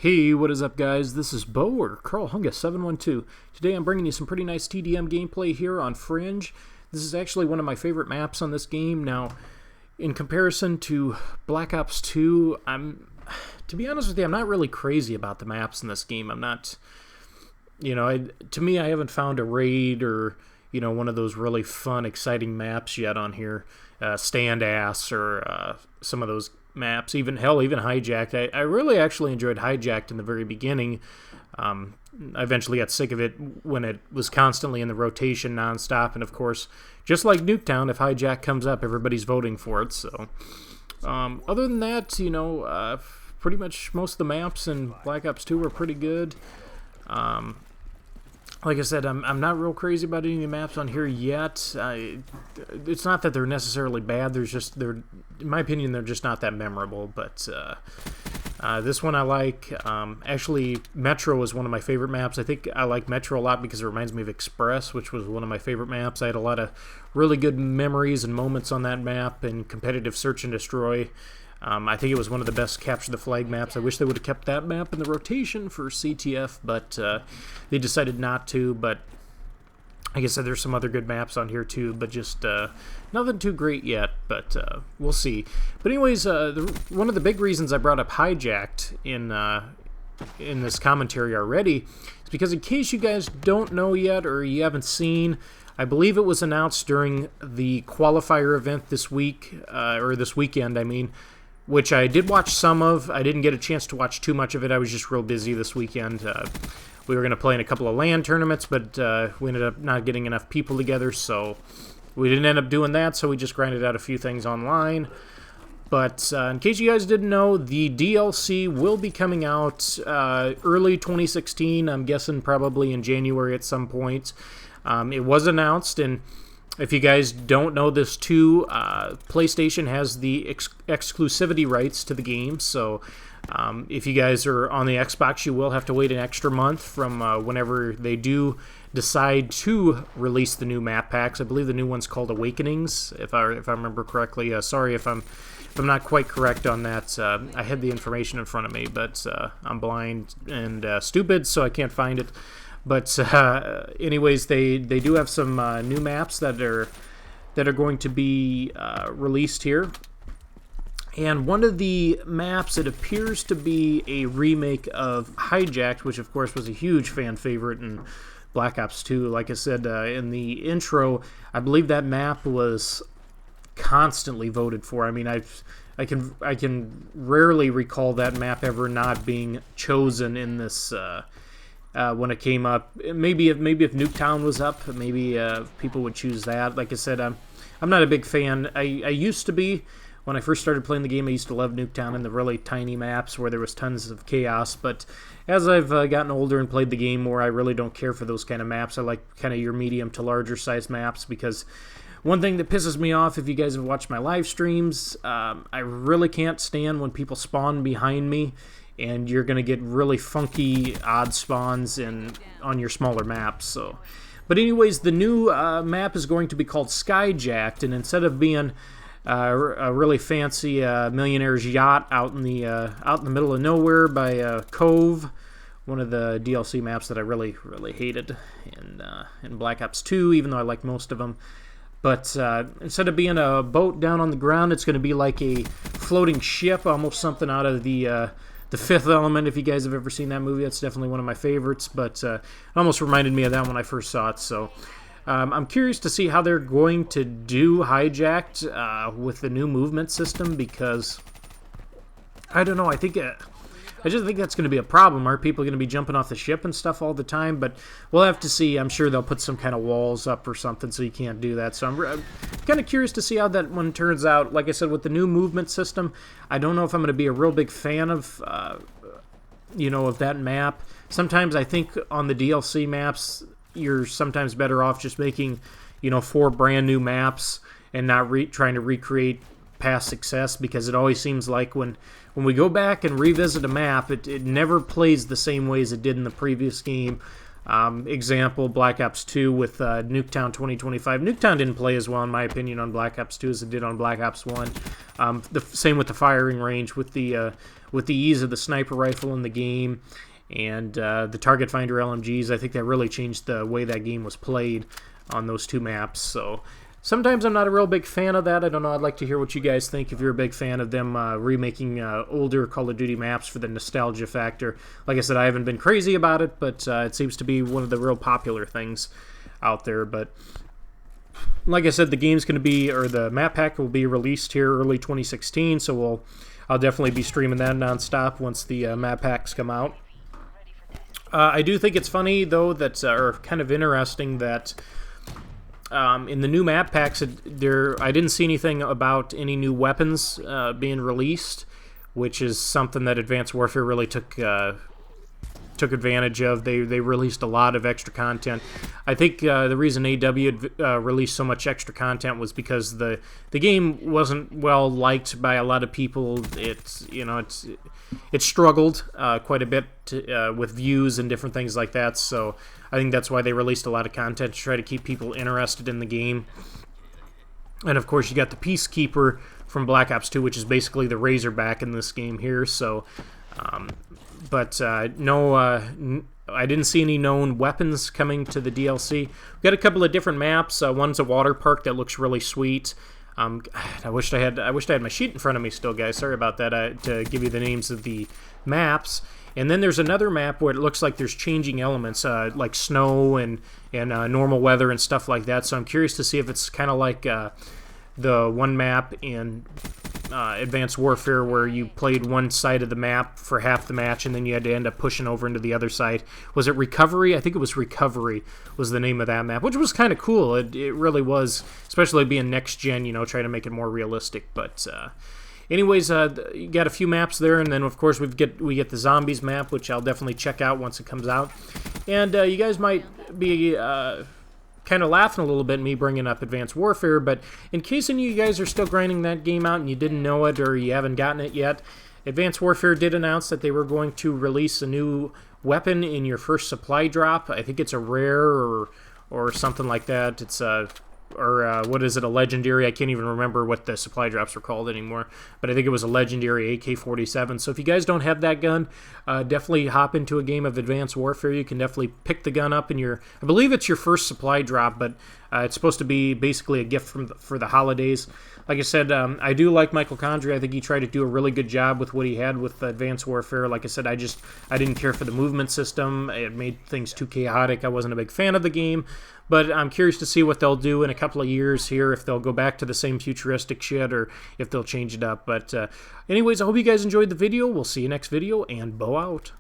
Hey, what is up, guys? This is Bo, or Carl Hunga 712. Today I'm bringing you some pretty nice TDM gameplay here on Fringe. This is actually one of my favorite maps on this game. Now, in comparison to Black Ops 2, to be honest with you, I'm not really crazy about the maps in this game. I'm not, to me, I haven't found a raid or, one of those really fun, exciting maps yet on here. Stand Ass or some of those maps, even Hijacked. I really actually enjoyed Hijacked in the very beginning. I eventually got sick of it when it was constantly in the rotation nonstop, and of course, just like Nuketown, if Hijack comes up, everybody's voting for it. So, other than that, pretty much most of the maps in Black Ops 2 were pretty good. Like I said, I'm not real crazy about any of the maps on here yet. It's not that they're necessarily bad. In my opinion, they're just not that memorable. But this one I like. Actually, Metro is one of my favorite maps. I think I like Metro a lot because it reminds me of Express, which was one of my favorite maps. I had a lot of really good memories and moments on that map in competitive Search and Destroy. I think it was one of the best Capture the Flag maps. I wish they would have kept that map in the rotation for CTF, but they decided not to. But like I said, there's some other good maps on here too, but just nothing too great yet, but we'll see. But anyways, one of the big reasons I brought up Hijacked in this commentary already is because in case you guys don't know yet or you haven't seen, I believe it was announced during the qualifier event this week, or this weekend, I mean, which I did watch some of. I didn't get a chance to watch too much of it. I was just real busy this weekend. We were going to play in a couple of LAN tournaments, but we ended up not getting enough people together, so we didn't end up doing that, so we just grinded out a few things online. But in case you guys didn't know, the DLC will be coming out early 2016. I'm guessing probably in January at some point. It was announced, and if you guys don't know this too, PlayStation has the exclusivity rights to the game, so if you guys are on the Xbox, you will have to wait an extra month from whenever they do decide to release the new map packs. I believe the new one's called Awakenings, if I remember correctly. Sorry if I'm not quite correct on that. I had the information in front of me, but I'm blind and stupid, so I can't find it. But anyways, they do have some new maps that are going to be released here. And one of the maps, it appears to be a remake of Hijacked, which of course was a huge fan favorite in Black Ops 2. Like I said in the intro, I believe that map was constantly voted for. I mean, I can rarely recall that map ever not being chosen in this when it came up. Maybe if Nuketown was up, maybe people would choose that. Like I said, I'm not a big fan. I used to be. When I first started playing the game, I used to love Nuketown and the really tiny maps where there was tons of chaos. But as I've gotten older and played the game more, I really don't care for those kind of maps. I like kind of your medium to larger size maps, because one thing that pisses me off, if you guys have watched my live streams, I really can't stand when people spawn behind me, and you're going to get really funky odd spawns on your smaller maps. So, but anyways, the new map is going to be called Skyjacked, and instead of being a really fancy millionaire's yacht out in the middle of nowhere by Cove, one of the DLC maps that I really hated in Black Ops 2, even though I like most of them. But instead of being a boat down on the ground, it's going to be like a floating ship, almost something out of the Fifth Element. If you guys have ever seen that movie, that's definitely one of my favorites. But it almost reminded me of that when I first saw it. So I'm curious to see how they're going to do Hijacked with the new movement system, because I don't know. I just think that's going to be a problem. Are people going to be jumping off the ship and stuff all the time? But we'll have to see. I'm sure they'll put some kind of walls up or something so you can't do that. So I'm kind of curious to see how that one turns out. Like I said, with the new movement system, I don't know if I'm going to be a real big fan of, of that map. Sometimes I think on the DLC maps, you're sometimes better off just making, 4 brand new maps and not trying to recreate past success, because it always seems like when we go back and revisit a map, it never plays the same way as it did in the previous game. Example, Black Ops 2 with Nuketown 2025. Nuketown didn't play as well, in my opinion, on Black Ops 2 as it did on Black Ops 1. The same with the firing range, with the ease of the sniper rifle in the game, and the Target Finder LMGs. I think that really changed the way that game was played on those two maps. So sometimes I'm not a real big fan of that. I don't know. I'd like to hear what you guys think if you're a big fan of them remaking older Call of Duty maps for the nostalgia factor. Like I said, I haven't been crazy about it, but it seems to be one of the real popular things out there. But like I said, the game's going to be, or the map pack will be released here early 2016, so I'll definitely be streaming that nonstop once the map packs come out. I do think it's funny, though, that, or kind of interesting that in the new map packs, I didn't see anything about any new weapons being released, which is something that Advanced Warfare really took advantage of. They released a lot of extra content. I think the reason AW released so much extra content was because the game wasn't well liked by a lot of people. It struggled quite a bit with views and different things like that. So I think that's why they released a lot of content to try to keep people interested in the game. And of course, you got the Peacekeeper from Black Ops 2, which is basically the Razorback in this game here. So, no, I didn't see any known weapons coming to the DLC. We've got a couple of different maps. One's a water park that looks really sweet. I wished I had my sheet in front of me still, guys. Sorry about that. To give you the names of the maps. And then there's another map where it looks like there's changing elements, like snow and normal weather and stuff like that. So I'm curious to see if it's kind of like the one map in Advanced Warfare where you played one side of the map for half the match and then you had to end up pushing over into the other side. Was it Recovery? I think it was Recovery was the name of that map, which was kind of cool. It really was, especially being next gen, trying to make it more realistic. But anyways, you got a few maps there, and then of course we get the Zombies map, which I'll definitely check out once it comes out. And you guys might be kind of laughing a little bit at me bringing up Advanced Warfare, but in case any of you guys are still grinding that game out and you didn't know it or you haven't gotten it yet, Advanced Warfare did announce that they were going to release a new weapon in your first supply drop. I think it's a rare or something like that. It's what is it, a legendary? I can't even remember what the supply drops are called anymore, but I think it was a legendary AK-47. So if you guys don't have that gun, definitely hop into a game of Advanced Warfare. You can definitely pick the gun up in I believe it's your first supply drop, but it's supposed to be basically a gift for the holidays. Like I said, I do like Michael Condrey. I think he tried to do a really good job with what he had with Advanced Warfare. Like I said, I didn't care for the movement system. It made things too chaotic. I wasn't a big fan of the game. But I'm curious to see what they'll do in a couple of years here, if they'll go back to the same futuristic shit or if they'll change it up. But anyways, I hope you guys enjoyed the video. We'll see you next video, and bow out.